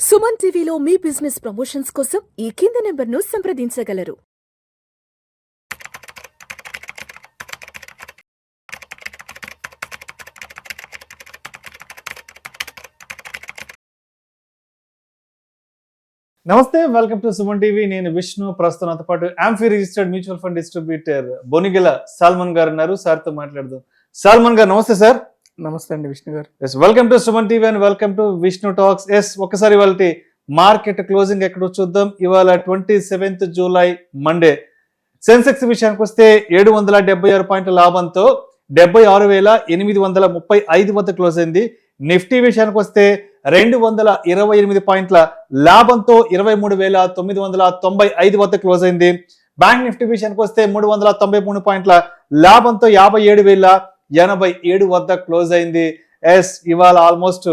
సుమన్ టీవీలో మీ business promotions కోసం ఈ కింది నెంబర్ను సంప్రదించగలరు. నమస్తే, వెల్కమ్ టు సుమన్ టీవీ. నేను విష్ణు. ప్రస్తుతంతో పాటు AMFI registered mutual fund distributor Bonigela Salman గారు ఉన్నారు. సార్తో మాట్లాడదాం. సాల్మన్ గారు నమస్తే సార్. నమస్తే అండి విష్ణు గారు. Yes, welcome to Suman TV and welcome to Vishnu talks. Yes, ఒకసారి వాళ్ళ మార్కెట్ క్లోజింగ్ ఎక్కడో చూద్దాం. ఇవాళ 27th జూలై మండే. సెన్సెక్స్ విషయానికి వస్తే 776 పాయింట్ల లాభంతో 76,835 వద్ద క్లోజ్ అయింది. నిఫ్టీ విషయానికి వస్తే 228 పాయింట్ల లాభంతో 23,995 వద్ద క్లోజ్ అయింది. బ్యాంక్ నిఫ్టీ విషయానికి వస్తే 393 పాయింట్ల లాభంతో 57,087 వద్ద క్లోజ్ అయింది. ఎస్, ఇవాళ ఆల్మోస్ట్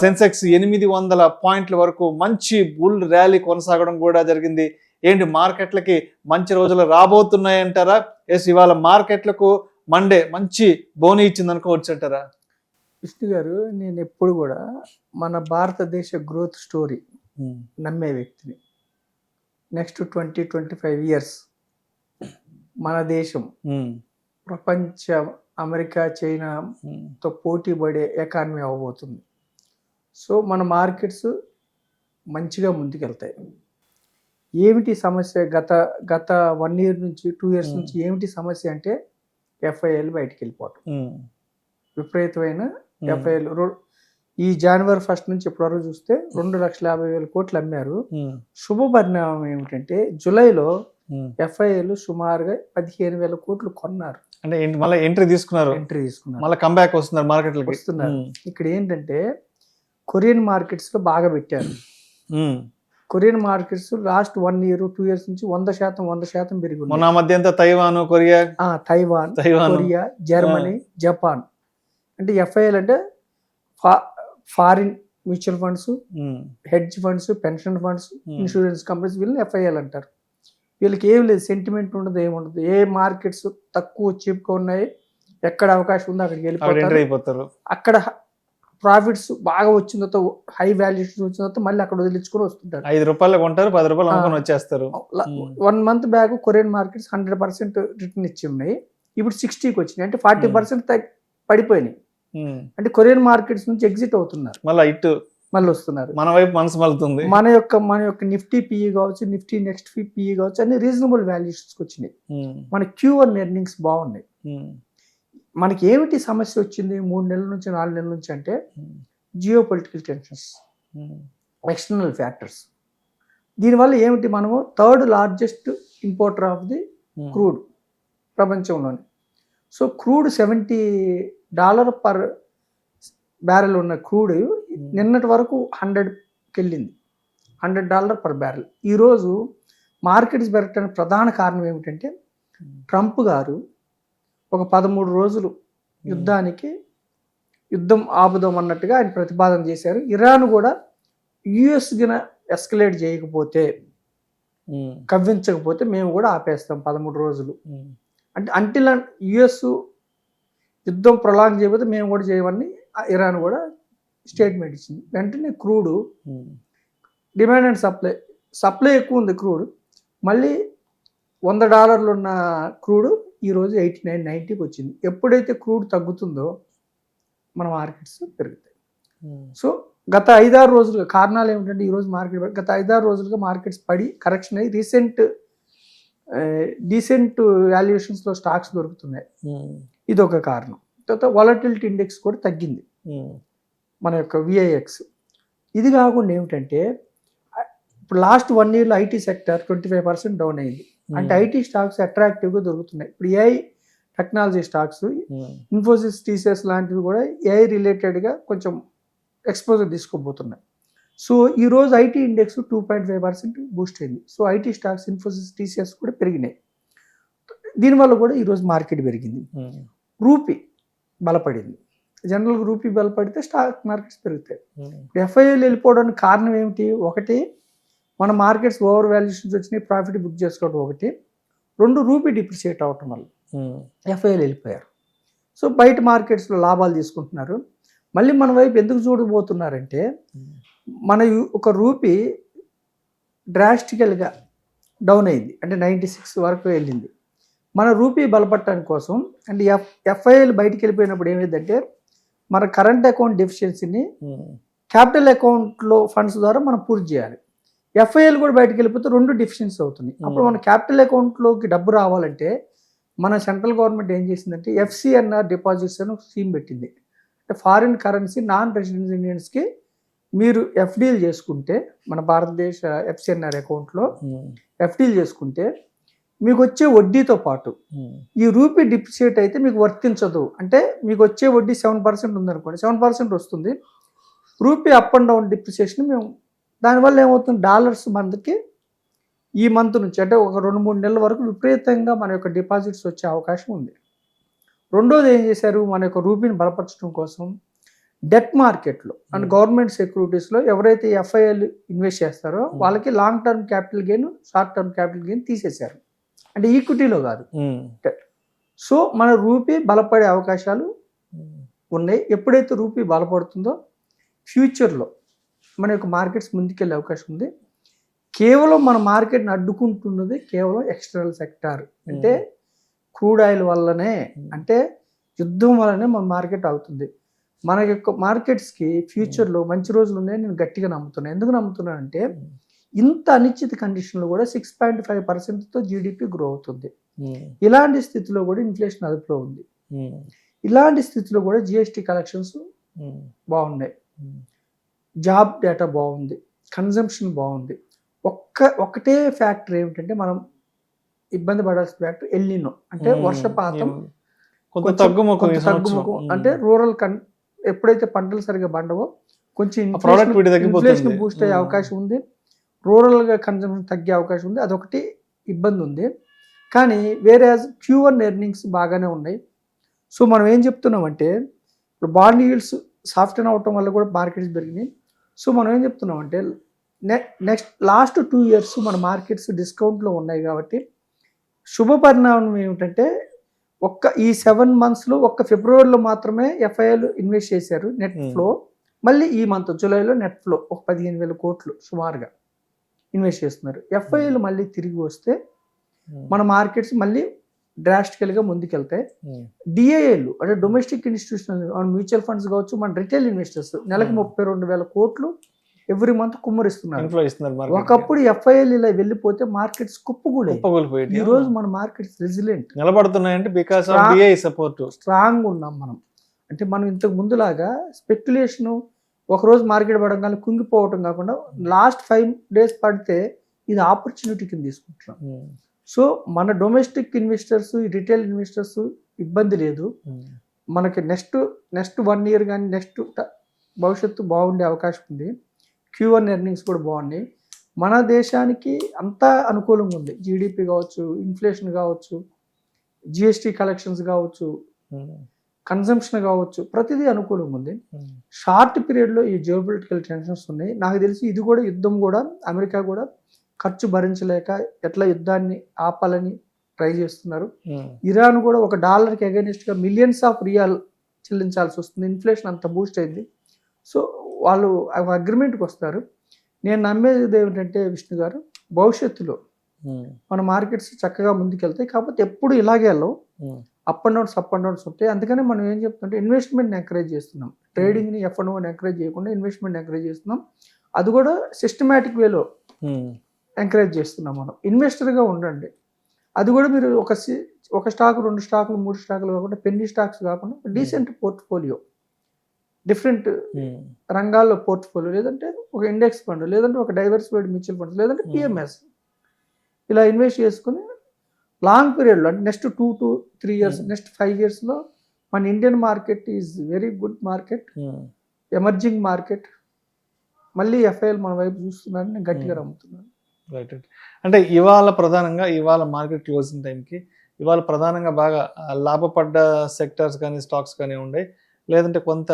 సెన్సెక్స్ 800 పాయింట్ల వరకు మంచి బుల్ ర్యాలీ కొనసాగడం కూడా జరిగింది. ఏంటి, మార్కెట్లకి మంచి రోజులు రాబోతున్నాయంటారా? ఎస్, ఇవాళ మార్కెట్లకు మండే మంచి బోని ఇచ్చింది అనుకోవచ్చు అంటారా? విష్ణు గారు, నేను ఎప్పుడు కూడా మన భారతదేశ గ్రోత్ స్టోరీ నమ్మే వ్యక్తిని. నెక్స్ట్ 20-25 ఇయర్స్ మన దేశం ప్రపంచ అమెరికా చైనాతో పోటీ పడే ఎకానమీ అవ్వబోతుంది. సో మన మార్కెట్స్ మంచిగా ముందుకెళ్తాయి. ఏమిటి సమస్య? గత 1 year నుంచి 2 years నుంచి ఏమిటి సమస్య అంటే ఎఫ్ఐఎల్ బయటికి వెళ్ళిపోవటం. విపరీతమైన ఎఫ్ఐఎల్ ఈ January 1st నుంచి ఇప్పటివరకు చూస్తే 2,50,000 కోట్లు అమ్మారు. శుభ పరిణామం ఏమిటంటే జూలైలో ఎఫ్ఐఎల్ సుమారుగా 15,000 కోట్లు కొన్నారు. అంటే మళ్ళీ ఎంట్రీ తీసుకున్నారు, మళ్ళీ కంబ్యాక్ వస్తున్నారు, మార్కెట్లకి వస్తున్నారు. ఇక్కడ ఏంటంటే కొరియన్ మార్కెట్స్ లో బాగా పెట్టారు. Korean markets last 1 year 2 years నుంచి 100% పెరిగి మొన్న మధ్య Taiwan, Taiwan, Korea, Germany, Japan. అంటే ఎఫ్ఐఎల్ అంటే foreign mutual funds, hedge funds, pension funds, insurance companies, వీళ్ళని ఎఫ్ఐఎల్ అంటారు. వీళ్ళకి ఏం లేదు, సెంటిమెంట్ ఉండదు, ఏముండదు. ఏ మార్కెట్స్ తక్కువ చీప్గా ఉన్నాయి, ఎక్కడ అవకాశం ఉందో అక్కడికి వెళ్ళిపోతారు. అక్కడ ప్రాఫిట్స్ బాగా వచ్చిన తర్వాత, హై వాల్యుయేషన్ వచ్చిన తర్వాత మళ్ళీ అక్కడ వదిలించుకొని వస్తుంటారు. 5 రూపాయలు కొంటారు, 10 రూపాయలు అమ్ముకొని వచ్చేస్తారు. 1 month back Korean markets 100% return ఇచ్చి ఉన్నాయి. ఇప్పుడు 60కి వచ్చినాయి. అంటే 40% పడిపోయినాయి. అంటే కొరియన్ మార్కెట్స్ నుంచి ఎగ్జిట్ అవుతున్నారు, మళ్ళీ వస్తున్నారు. మన వైపు మనసు మలుతుంది. మన యొక్క నిఫ్టీ పిఈ కావచ్చు, నిఫ్టీ నెక్స్ట్ పిఈ కావచ్చు, అన్ని రీజనబుల్ వాల్యుయేషన్స్ వచ్చినాయి. మన Q1 ఎర్నింగ్స్ బాగున్నాయి. మనకి ఏమిటి సమస్య వచ్చింది 3 నెలల నుంచి 4 నెలల నుంచి అంటే geo political tensions, external factors. దీనివల్ల ఏమిటి, మనము 3rd largest importer of the crude ప్రపంచంలోని. సో క్రూడ్ $70 per barrel ఉన్న క్రూడ్ నిన్నటి వరకు 100కి వెళ్ళింది, $100 per barrel. ఈరోజు మార్కెట్స్ పెరగడానికి ప్రధాన కారణం ఏమిటంటే ట్రంప్ గారు ఒక 13 రోజులు యుద్ధం ఆపుదాం అన్నట్టుగా ఆయన ప్రతిపాదన చేశారు. ఇరాన్ కూడా యుఎస్ గిన ఎస్కలేట్ చేయకపోతే, కవ్వించకపోతే మేము కూడా ఆపేస్తాం 13 రోజులు అంటే. అంటిల్ యుఎస్ యుద్ధం ప్రొలాంగ్ చేయకపోతే మేము కూడా చేయమని ఇరాన్ కూడా స్టేట్మెంట్ ఇచ్చింది. వెంటనే క్రూడ్ డిమాండ్ అండ్ సప్లై ఎక్కువ ఉంది. క్రూడ్ మళ్ళీ $100 ఉన్న క్రూడ్ ఈరోజు 89-90కి వచ్చింది. ఎప్పుడైతే క్రూడ్ తగ్గుతుందో మన మార్కెట్స్ పెరుగుతాయి. సో గత 5-6 రోజులుగా కారణాలు ఏమిటంటే, ఈరోజు మార్కెట్ గత 5-6 రోజులుగా మార్కెట్స్ పడి కరెక్షన్ అయ్యి డీసెంట్ వాల్యుయేషన్స్లో స్టాక్స్ దొరుకుతున్నాయి. ఇది ఒక కారణం. తర్వాత వాలటిలిటీ ఇండెక్స్ కూడా తగ్గింది, మన యొక్క VIX. ఇది కాకుండా ఏమిటంటే, ఇప్పుడు లాస్ట్ 1 yearలో ఐటీ సెక్టర్ 25% డౌన్ అయింది. అంటే ఐటీ స్టాక్స్ అట్రాక్టివ్గా దొరుకుతున్నాయి. ఇప్పుడు AI technology stocks, Infosys, TCS లాంటివి కూడా AI రిలేటెడ్గా కొంచెం ఎక్స్పోజర్ తీసుకోబోతున్నాయి. సో ఈరోజు ఐటీ ఇండెక్స్ 2.5% బూస్ట్ అయింది. So IT stocks, Infosys, TCS కూడా పెరిగినాయి. దీనివల్ల కూడా ఈరోజు మార్కెట్ పెరిగింది. రూపీ బలపడింది. జనరల్గా రూపీ బలపడితే స్టాక్ మార్కెట్స్ పెరుగుతాయి. ఎఫ్ఐఎల్ వెళ్ళిపోవడానికి కారణం ఏమిటి? ఒకటి, మన మార్కెట్స్ ఓవర్ వాల్యుయేషన్స్ వచ్చినాయి, ప్రాఫిట్ బుక్ చేసుకోవడం ఒకటి. 2, రూపీ డిప్రిషియేట్ అవటం వల్ల ఎఫ్ఐఎల్ వెళ్ళిపోయారు. సో బయట మార్కెట్స్లో లాభాలు తీసుకుంటున్నారు. మళ్ళీ మన వైపు ఎందుకు చూడబోతున్నారంటే ఒక రూపీ డ్రాస్టికల్గా డౌన్ అయింది, అంటే 96 వరకు వెళ్ళింది. మన రూపీ బలపడటానికి కోసం అంటే ఎఫ్ఐఎల్ బయటికి వెళ్ళిపోయినప్పుడు ఏమైందంటే మన కరెంట్ అకౌంట్ డెఫిషియన్సీని క్యాపిటల్ అకౌంట్లో ఫండ్స్ ద్వారా మనం పూర్తి చేయాలి. ఎఫ్ఐఎల్ కూడా బయటకు వెళ్ళిపోతే 2 డెఫిషియన్సీ అవుతుంది. అప్పుడు మన క్యాపిటల్ అకౌంట్లోకి డబ్బు రావాలంటే మన సెంట్రల్ గవర్నమెంట్ ఏం చేసిందంటే FCNR డిపాజిట్స్ అని ఒక స్కీమ్ పెట్టింది. అంటే ఫారిన్ కరెన్సీ నాన్ రెసిడెన్స్ ఇండియన్స్కి మీరు ఎఫ్డీలు చేసుకుంటే మన భారతదేశ FCNR అకౌంట్లో ఎఫ్డీలు చేసుకుంటే మీకు వచ్చే వడ్డీతో పాటు ఈ రూపీ డిప్రిషియేట్ అయితే మీకు వర్తించదు. అంటే మీకు వచ్చే వడ్డీ 7% ఉందనుకోండి, 7% వస్తుంది. Rupee up and down depreciation మేము దానివల్ల ఏమవుతుంది, డాలర్స్ మనకి ఈ మంత్ నుంచి అంటే ఒక 2-3 నెలల వరకు విపరీతంగా మన యొక్క డిపాజిట్స్ వచ్చే అవకాశం ఉంది. రెండోది ఏం చేశారు, మన యొక్క రూపీని బలపరచడం కోసం డెట్ మార్కెట్లో అండ్ గవర్నమెంట్ సెక్యూరిటీస్లో ఎవరైతే FIL ఇన్వెస్ట్ చేస్తారో వాళ్ళకి long term capital gain, short term capital gain తీసేశారు. అంటే ఈక్విటీలో కాదు. సో మన రూపీ బలపడే అవకాశాలు ఉన్నాయి. ఎప్పుడైతే రూపీ బలపడుతుందో ఫ్యూచర్లో మన యొక్క మార్కెట్స్ ముందుకెళ్ళే అవకాశం ఉంది. కేవలం మన మార్కెట్ని అడ్డుకుంటున్నది కేవలం ఎక్స్టర్నల్ సెక్టార్, అంటే క్రూడ్ ఆయిల్ వల్లనే, అంటే యుద్ధం వల్లనే మన మార్కెట్ అవుతుంది. మన యొక్క మార్కెట్స్కి ఫ్యూచర్లో మంచి రోజులు ఉన్నాయని నేను గట్టిగా నమ్ముతున్నాను. ఎందుకు నమ్ముతున్నానంటే ఇంత అనిశ్చిత కండిషన్లో కూడా 6.5%తో జీడిపి గ్రో అవుతుంది. ఇలాంటి స్థితిలో కూడా ఇన్ఫ్లేషన్ అదుపులో ఉంది. ఇలాంటి స్థితిలో కూడా GST కలెక్షన్స్ బాగున్నాయి, జాబ్ డేటా బాగుంది, కన్జంప్షన్ బాగుంది. ఒకటే ఫ్యాక్టర్ ఏమిటంటే మనం ఇబ్బంది పడాల్సిన ఫ్యాక్టర్ ఎల్నినో, అంటే వర్షపాతం కొంచెం తగ్గుముఖం. అంటే రూరల్ ఎప్పుడైతే పంటలు సరిగా పండవో కొంచెం ఇన్ఫ్లేషన్ బూస్ట్ అయ్యే అవకాశం ఉంది, రూరల్గా కన్జంప్షన్ తగ్గే అవకాశం ఉంది. అదొకటి ఇబ్బంది ఉంది. కానీ వేరే Q1 ఎర్నింగ్స్ బాగానే ఉన్నాయి. సో మనం ఏం చెప్తున్నామంటే ఇప్పుడు బాండ్ ఈల్డ్స్ సాఫ్ట్వేర్ అవటం వల్ల కూడా మార్కెట్స్ పెరిగినాయి. సో మనం ఏం చెప్తున్నామంటే లాస్ట్ 2 years మన మార్కెట్స్ డిస్కౌంట్లో ఉన్నాయి. కాబట్టి శుభ పరిణామం ఏమిటంటే ఈ 7 monthsలో ఫిబ్రవరిలో మాత్రమే FIL ఇన్వెస్ట్ చేశారు నెట్ ఫ్లో. మళ్ళీ ఈ మంత్ జూలైలో నెట్ ఫ్లో ఒక 15,000 కోట్లు సుమారుగా ఇన్వెస్ట్ చేస్తున్నారు. FIL మళ్ళీ తిరిగి వస్తే మన మార్కెట్స్ మళ్ళీ డ్రాస్టికల్గా ముందుకెళ్తాయి. DIIలు అంటే డొమెస్టిక్ ఇన్స్టిట్యూషనల్ మ్యూచువల్ ఫండ్స్ కావచ్చు, మన రిటైల్ ఇన్వెస్టర్స్ నెలకు 32,000 కోట్లు ఎవ్రీ మంత్ కుమ్మరిస్తున్నారు. ఒకప్పుడు FIL ఇలా వెళ్ళిపోతే మార్కెట్స్ కుప్పకూలిపోయి ఈ రోజు మన మార్కెట్స్ రెసిలెంట్ నిలబడుతున్నాయంటే because of DII support strong ఉన్నాం మనం. అంటే మనం ఇంతకు ముందులాగా స్పెక్యులేషన్ ఒకరోజు మార్కెట్ పడగానే కుంగిపోవటం కాకుండా లాస్ట్ 5 days పడితే ఇది ఆపర్చునిటీ కింద తీసుకుంటున్నాం. సో మన డొమెస్టిక్ ఇన్వెస్టర్స్, రిటైల్ ఇన్వెస్టర్స్ ఇబ్బంది లేదు. మనకి నెక్స్ట్ 1 year కానీ నెక్స్ట్ భవిష్యత్తు బాగుండే అవకాశం ఉంది. Q1 ఎర్నింగ్స్ కూడా బాగున్నాయి. మన దేశానికి అంతా అనుకూలంగా ఉంది. జీడిపి కావచ్చు, ఇన్ఫ్లేషన్ కావచ్చు, GST కలెక్షన్స్ కావచ్చు, కన్సంప్షన్ కావచ్చు, ప్రతిదీ అనుకూలంగా ఉంది. షార్ట్ పీరియడ్లో ఈ జియోపొలిటికల్ టెన్షన్స్ ఉన్నాయి. నాకు తెలిసి ఇది కూడా యుద్ధం కూడా అమెరికా కూడా ఖర్చు భరించలేక ఎట్లా యుద్ధాన్ని ఆపాలని ట్రై చేస్తున్నారు. ఇరాన్ కూడా ఒక డాలర్కి అగైనెస్ట్గా మిలియన్స్ ఆఫ్ రియాల్ చెల్లించాల్సి వస్తుంది. ఇన్ఫ్లేషన్ అంత బూస్ట్ అయింది. సో వాళ్ళు అగ్రిమెంట్కి వస్తారు. నేను నమ్మేది ఏమిటంటే విష్ణు గారు, భవిష్యత్తులో మన మార్కెట్స్ చక్కగా ముందుకెళ్తాయి. కాకపోతే ఎప్పుడు ఇలాగే వెళ్ళవు, అప్ అండ్ డౌన్స్ ఉంటాయి. అందుకని మనం ఏం చెప్తుంటే ఇన్వెస్ట్మెంట్ని ఎంకరేజ్ చేస్తున్నాం. ట్రేడింగ్ని F&Oని ఎంకరేజ్ చేయకుండా ఇన్వెస్ట్మెంట్ ఎంకరేజ్ చేస్తున్నాం. అది కూడా సిస్టమేటిక్ వేలో ఎంకరేజ్ చేస్తున్నాం. మనం ఇన్వెస్టర్గా ఉండండి. అది కూడా మీరు ఒక స్టాక్, 2 స్టాకులు, 3 స్టాకులు కాకుండా పెన్నీ స్టాక్స్ కాకుండా డీసెంట్ పోర్ట్ఫోలియో, డిఫరెంట్ రంగాల్లో పోర్ట్ఫోలియో, లేదంటే ఒక ఇండెక్స్ ఫండ్, లేదంటే ఒక డైవర్సిఫైడ్ మ్యూచువల్ ఫండ్స్, లేదంటే PMS ఇలా ఇన్వెస్ట్ చేసుకుని లాంగ్ పీరియడ్లో అంటే నెక్స్ట్ 2 to 3 years, నెక్స్ట్ 5 yearsలో మన Indian market is very good market, emerging market. మళ్ళీ FIL మన వైపు చూస్తున్నారని నేను గట్టిగా నమ్ముతున్నాను. రైట్. అంటే ఇవాళ మార్కెట్ క్లోజింగ్ టైంకి ప్రధానంగా బాగా లాభపడ్డ సెక్టర్స్ కానీ స్టాక్స్ కానీ ఉన్నాయి, లేదంటే కొంత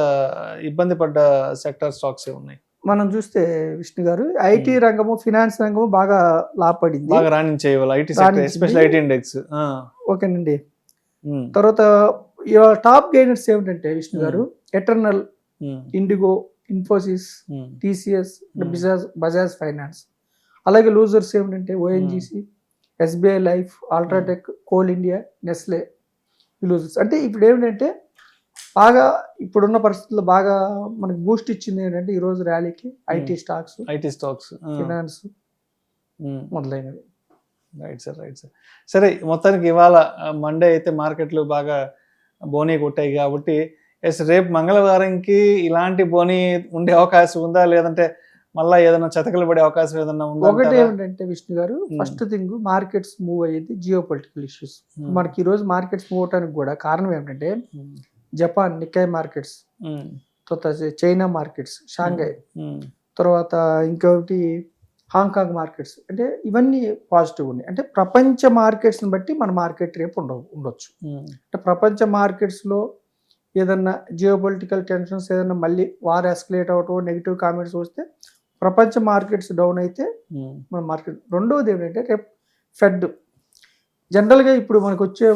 ఇబ్బంది పడ్డ సెక్టర్ స్టాక్స్ ఉన్నాయి? మనం చూస్తే విష్ణు గారు IT రంగము, ఫినాన్స్ రంగము బాగా లాభపడింది, బాగా రాణించే IT sector, especially IT index. ఓకేనండి. తర్వాత టాప్ గెయినర్స్ ఏమిటంటే విష్ణు గారు eternal, IndiGo, Infosys, TCS, Bajaj finance. అలాగే లూజర్స్ ఏమిటంటే ONGC, SBI life, UltraTech, coal India, Nestle losers. అంటే ఇప్పుడు ఏమిటంటే బాగా ఇప్పుడున్న పరిస్థితుల్లో బాగా మనకి బూస్ట్ ఇచ్చింది ఏంటంటే ఈరోజు ర్యాలీకి ఐటీ స్టాక్స్, ఫినాన్స్ మొదలైనవి. Right sir. సరే, మొత్తానికి ఇవాళ మండే అయితే మార్కెట్లు బాగా బోనీ కొట్టాయి కాబట్టి రేపు మంగళవారంకి ఇలాంటి బోనీ ఉండే అవకాశం ఉందా, లేదంటే మళ్ళీ ఏదైనా చతకలు పడే అవకాశం ఏదన్నా ఉందా? ఒకటి ఏమిటంటే విష్ణు గారు, ఫస్ట్ థింగ్ మార్కెట్స్ మూవ్ అయ్యేది జియో పొలిటికల్ ఇష్యూస్. మనకి ఈరోజు మార్కెట్స్ మూవ్ అవడానికి కూడా కారణం ఏమిటంటే జపాన్ నిక్కై మార్కెట్స్, తర్వాత చైనా మార్కెట్స్, షాంఘై, తర్వాత ఇంకొకటి హాంకాంగ్ మార్కెట్స్. అంటే ఇవన్నీ పాజిటివ్ ఉన్నాయి. అంటే ప్రపంచ మార్కెట్స్ని బట్టి మన మార్కెట్ రేపు ఉండొచ్చు. అంటే ప్రపంచ మార్కెట్స్లో ఏదన్నా జియో పొలిటికల్ టెన్షన్స్, ఏదన్నా మళ్ళీ వార్ ఎస్కలేట్ అవటం, నెగిటివ్ కామెంట్స్ వస్తే ప్రపంచ మార్కెట్స్ డౌన్ అయితే మన మార్కెట్. రెండవది ఏమిటంటే రేపు ఫెడ్ జనరల్గా ఇప్పుడు మనకు వచ్చే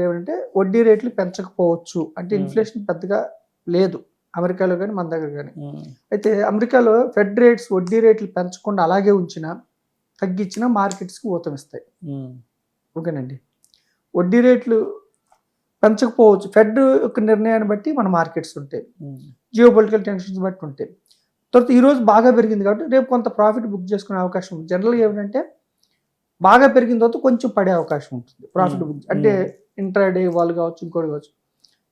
ఏమంటే వడ్డీ రేట్లు పెంచకపోవచ్చు. అంటే ఇన్ఫ్లేషన్ పెద్దగా లేదు అమెరికాలో కానీ మన దగ్గర కానీ. అయితే అమెరికాలో ఫెడ్ రేట్స్ వడ్డీ రేట్లు పెంచకుండా అలాగే ఉంచినా తగ్గించినా మార్కెట్స్కి ఊతమిస్తాయి. ఓకేనండి. వడ్డీ రేట్లు పెంచకపోవచ్చు, ఫెడ్ యొక్క నిర్ణయాన్ని బట్టి మన మార్కెట్స్ ఉంటాయి, జియో పొలిటికల్ టెన్షన్స్ బట్టి ఉంటాయి. తర్వాత ఈరోజు బాగా పెరిగింది కాబట్టి రేపు కొంత ప్రాఫిట్ బుక్ చేసుకునే అవకాశం ఉంది. జనరల్గా ఏమిటంటే బాగా పెరిగిన తర్వాత కొంచెం పడే అవకాశం ఉంటుంది ప్రాఫిట్ బుక్, అంటే ఇంట్రాడే వాళ్ళు కావచ్చు, ఇంకోటి కావచ్చు.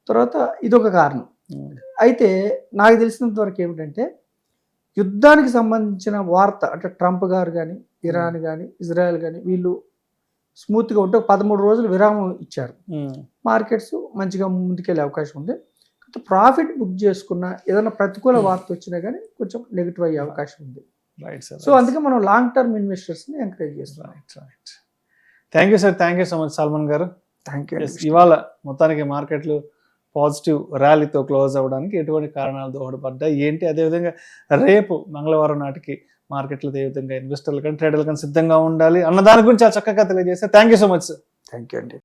తర్వాత ఇదొక కారణం. అయితే నాకు తెలిసినంత వరకు ఏమిటంటే యుద్ధానికి సంబంధించిన వార్త, అంటే ట్రంప్ గారు కానీ, ఇరాన్ కానీ, ఇజ్రాయెల్ కానీ వీళ్ళు స్మూత్గా ఉంటే 13 రోజులు విరామం ఇచ్చారు. మార్కెట్స్ మంచిగా ముందుకెళ్ళే అవకాశం ఉంది. ప్రాఫిట్ బుక్ చేసుకున్న ఏదైనా ప్రతికూల వార్త వచ్చినా కానీ కొంచెం నెగిటివ్ అయ్యే అవకాశం ఉంది. సో అందుకే మనం లాంగ్ టర్మ్ ఇన్వెస్టర్స్ని ఎంకరేజ్ చేస్తున్నాం. Thank you sir, thank you so much Salman గారు. Thank you. ఇవాళ మొత్తానికి మార్కెట్లు పాజిటివ్ ర్యాలీతో క్లోజ్ అవ్వడానికి ఎటువంటి కారణాలు దోహదపడ్డాయి ఏంటి, అదేవిధంగా రేపు మంగళవారం నాటికి మార్కెట్లు ఏ విధంగా ఇన్వెస్టర్లు కానీ ట్రేడర్లు కానీ సిద్ధంగా ఉండాలి అన్న దాని గురించి చక్కగా తెలియజేస్తే thank you so much sir. Thank you అండి.